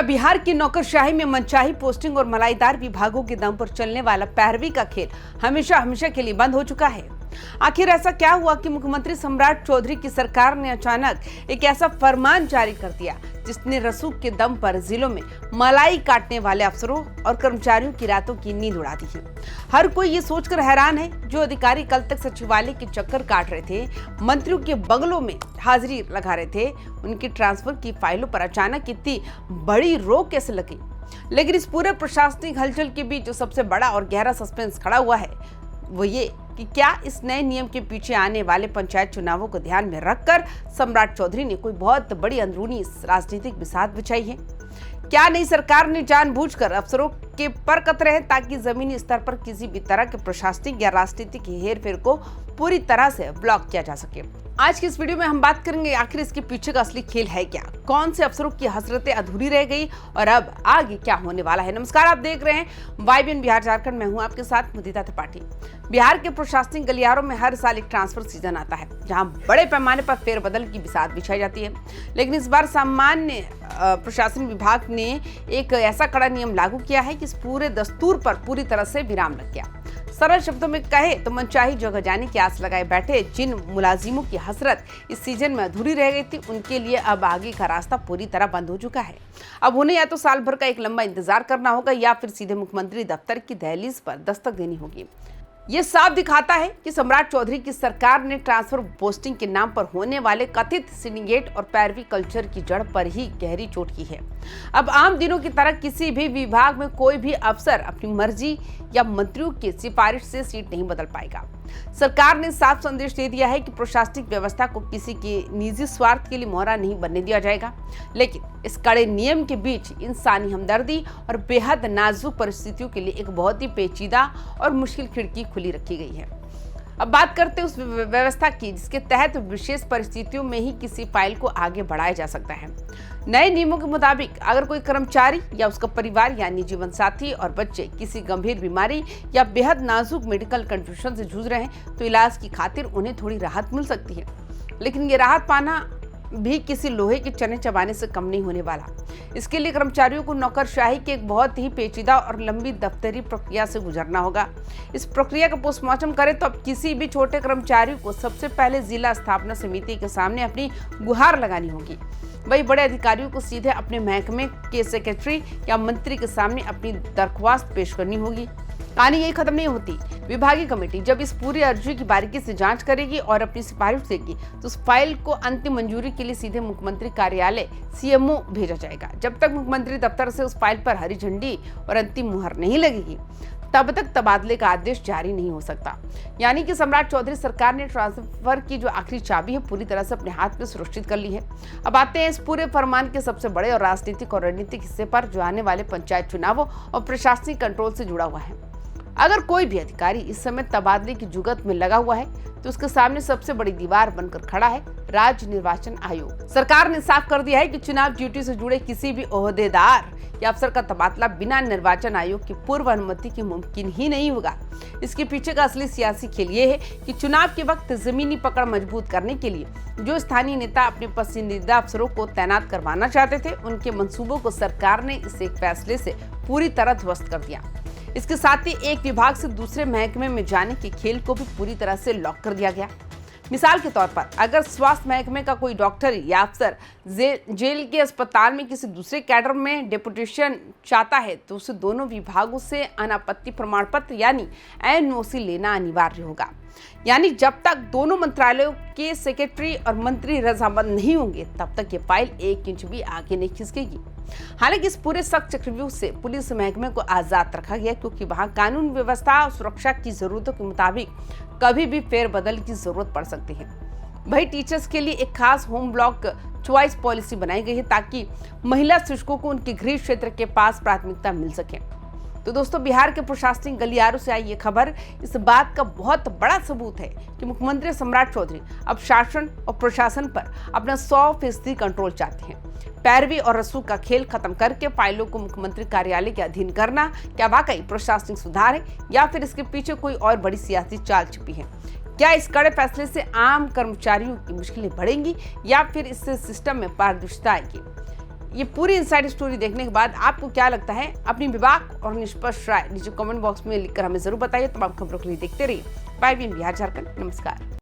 क्या बिहार की नौकरशाही में मनचाही पोस्टिंग और मलाईदार विभागों के दम पर चलने वाला पैरवी का खेल हमेशा हमेशा के लिए बंद हो चुका है? आखिर ऐसा क्या हुआ कि मुख्यमंत्री सम्राट चौधरी की सरकार ने अचानक एक ऐसा फरमान जारी कर दिया जिसने रसूख के दम पर जिलों में मलाई काटने वाले अफसरों और कर्मचारियों की रातों की नींद उड़ा दी है। हर कोई ये सोचकर हैरान है, जो अधिकारी कल तक सचिवालय के चक्कर काट रहे थे, मंत्रियों के बंगलों में हाजिरी लगा रहे थे, उनकी ट्रांसफर की फाइलों पर अचानक इतनी बड़ी रोक कैसे लगी? लेकिन इस पूरे प्रशासनिक हलचल के बीच जो सबसे बड़ा और गहरा सस्पेंस खड़ा हुआ है वो ये कि क्या इस नए नियम के पीछे आने वाले पंचायत चुनावों को ध्यान में रखकर सम्राट चौधरी ने कोई बहुत बड़ी अंदरूनी राजनीतिक बिसात बिछाई है? क्या नई सरकार ने जानबूझकर अफसरों के पर कतरे हैं ताकि जमीनी स्तर पर किसी भी तरह के प्रशासनिक या राजनीतिक हेरफेर को पूरी तरह से ब्लॉक किया जा सके? आज की इस वीडियो में हम बात करेंगे आखिर इसके पीछे का असली खेल है क्या, कौन से अफसरों की हसरतें अधूरी रह गई और अब आगे क्या होने वाला है। नमस्कार, आप देख रहे हैं वाईबीएन बिहार झारखंड। मैं हूं आपके साथ मुदिता त्रिपाठी। बिहार के प्रशासनिक गलियारों में हर साल एक ट्रांसफर सीजन आता है जहां बड़े पैमाने पर फेरबदल की बिसात बिछाई जाती है, लेकिन इस बार सामान्य प्रशासन विभाग ने एक ऐसा कड़ा नियम लागू किया है कि इस पूरे दस्तूर पर पूरी तरह से विराम लग गया। सरल शब्दों में कहे तो मनचाही जगह जाने की आस लगाए बैठे जिन मुलाजिमों की हसरत इस सीजन में अधूरी रह गई थी, उनके लिए अब आगे का रास्ता पूरी तरह बंद हो चुका है। अब उन्हें या तो साल भर का एक लंबा इंतजार करना होगा या फिर सीधे मुख्यमंत्री दफ्तर की दहलीज पर दस्तक देनी होगी। ये साफ दिखाता है कि सम्राट चौधरी की सरकार ने ट्रांसफर पोस्टिंग के नाम पर होने वाले कथित सिंडिकेट और पैरवी कल्चर की जड़ पर ही गहरी चोट की है। अब आम दिनों की तरह किसी भी विभाग में कोई भी अफसर अपनी मर्जी या मंत्रियों की सिफारिश से सीट नहीं बदल पाएगा। सरकार ने साफ संदेश दे दिया है कि प्रशासनिक व्यवस्था को किसी के निजी स्वार्थ के लिए मोहरा नहीं बनने दिया जाएगा, लेकिन इस कड़े नियम के बीच इंसानी हमदर्दी और बेहद नाजुक परिस्थितियों के लिए एक बहुत ही पेचीदा और मुश्किल खिड़की खुली रखी गई है। अब बात करते हैं उस व्यवस्था की जिसके तहत विशेष परिस्थितियों में ही किसी फाइल को आगे बढ़ाया जा सकता है। नए नियमों के मुताबिक अगर कोई कर्मचारी या उसका परिवार यानी जीवन साथी और बच्चे किसी गंभीर बीमारी या बेहद नाजुक मेडिकल कंडीशन से जूझ रहे हैं तो इलाज की खातिर उन्हें थोड़ी राहत मिल सकती है, लेकिन ये राहत पाना भी किसी लोहे के चने चबाने से कम नहीं होने वाला। इसके लिए कर्मचारियों को नौकरशाही की एक बहुत ही पेचीदा और लंबी दफ्तरी प्रक्रिया से गुजरना होगा। इस प्रक्रिया का पोस्टमार्टम करें तो अब किसी भी छोटे कर्मचारी को सबसे पहले जिला स्थापना समिति के सामने अपनी गुहार लगानी होगी। वही बड़े अधिकारियों को सीधे अपने महकमे के सेक्रेटरी या मंत्री के सामने अपनी दरख्वास्त पेश करनी होगी। कहानी यही खत्म नहीं होती। विभागीय कमेटी जब इस पूरी अर्जी की बारीकी से जांच करेगी और अपनी सिफारिश देगी तो उस फाइल को अंतिम मंजूरी के लिए सीधे मुख्यमंत्री कार्यालय सीएमओ भेजा जाएगा। जब तक मुख्यमंत्री दफ्तर से उस फाइल पर हरी झंडी और अंतिम मुहर नहीं लगेगी तब तक तबादले का आदेश जारी नहीं हो सकता। यानी कि सम्राट चौधरी सरकार ने ट्रांसफर की जो आखिरी चाबी है पूरी तरह से अपने हाथ में सुरक्षित कर ली है। अब आते हैं इस पूरे फरमान के सबसे बड़े और राजनीतिक और रणनीतिक हिस्से पर जो आने वाले पंचायत चुनावों और प्रशासनिक कंट्रोल से जुड़ा हुआ है। अगर कोई भी अधिकारी इस समय तबादले की जुगत में लगा हुआ है तो उसके सामने सबसे बड़ी दीवार बनकर खड़ा है राज्य निर्वाचन आयोग। सरकार ने साफ कर दिया है कि चुनाव ड्यूटी से जुड़े किसी भी ओहदेदार या अफसर का तबादला बिना निर्वाचन आयोग की पूर्व अनुमति के मुमकिन ही नहीं होगा। इसके पीछे का असली सियासी खेल ये है कि चुनाव के वक्त जमीनी पकड़ मजबूत करने के लिए जो स्थानीय नेता अपने पसंदीदा अफसरों को तैनात करवाना चाहते थे, उनके मंसूबों को सरकार ने इस एक फैसले से पूरी तरह ध्वस्त कर दिया। इसके साथ ही एक विभाग से दूसरे महकमे में जाने के खेल को भी पूरी तरह से लॉक कर दिया गया। मिसाल के तौर पर अगर स्वास्थ्य महकमे का कोई डॉक्टर या अफसर जेल के अस्पताल में किसी दूसरे कैडर में डेपुटेशन चाहता है तो उसे दोनों विभागों से अनापत्ति प्रमाण पत्र यानी एनओसी लेना अनिवार्य होगा। यानी जब तक दोनों मंत्रालयों के सेक्रेटरी और मंत्री रजामंद नहीं होंगे तब तक ये फाइल 1 इंच भी आगे नहीं खिसकेगी। हालांकि इस पूरे सख्त चक्रव्यूह से पुलिस महकमे को आजाद रखा गया क्योंकि वहां कानून व्यवस्था और सुरक्षा की जरूरतों के मुताबिक कभी भी फेरबदल की जरूरत पड़ सकती है। वही टीचर्स के लिए एक खास होम ब्लॉक चॉइस पॉलिसी बनाई गई है ताकि महिला शिक्षकों को उनके गृह क्षेत्र के पास प्राथमिकता मिल सके। तो दोस्तों, बिहार के प्रशासनिक गलियारों से आई ये खबर इस बात का बहुत बड़ा सबूत है कि मुख्यमंत्री सम्राट चौधरी अब शासन और प्रशासन पर अपना 100% कंट्रोल चाहते हैं। पैरवी और रसूख का खेल खत्म करके फाइलों को मुख्यमंत्री कार्यालय के अधीन करना क्या वाकई प्रशासनिक सुधार है या फिर इसके पीछे कोई और बड़ी सियासी चाल छिपी है? क्या इस कड़े फैसले से आम कर्मचारियों की मुश्किलें बढ़ेंगी या फिर इससे सिस्टम में पारदर्शिता आएगी? ये पूरी इनसाइड स्टोरी देखने के बाद आपको क्या लगता है? अपनी विवाद और निष्पक्ष राय नीचे कमेंट बॉक्स में लिखकर हमें जरूर बताइए। तमाम खबरों के लिए देखते रहिए YBN बिहार झारखंड। नमस्कार।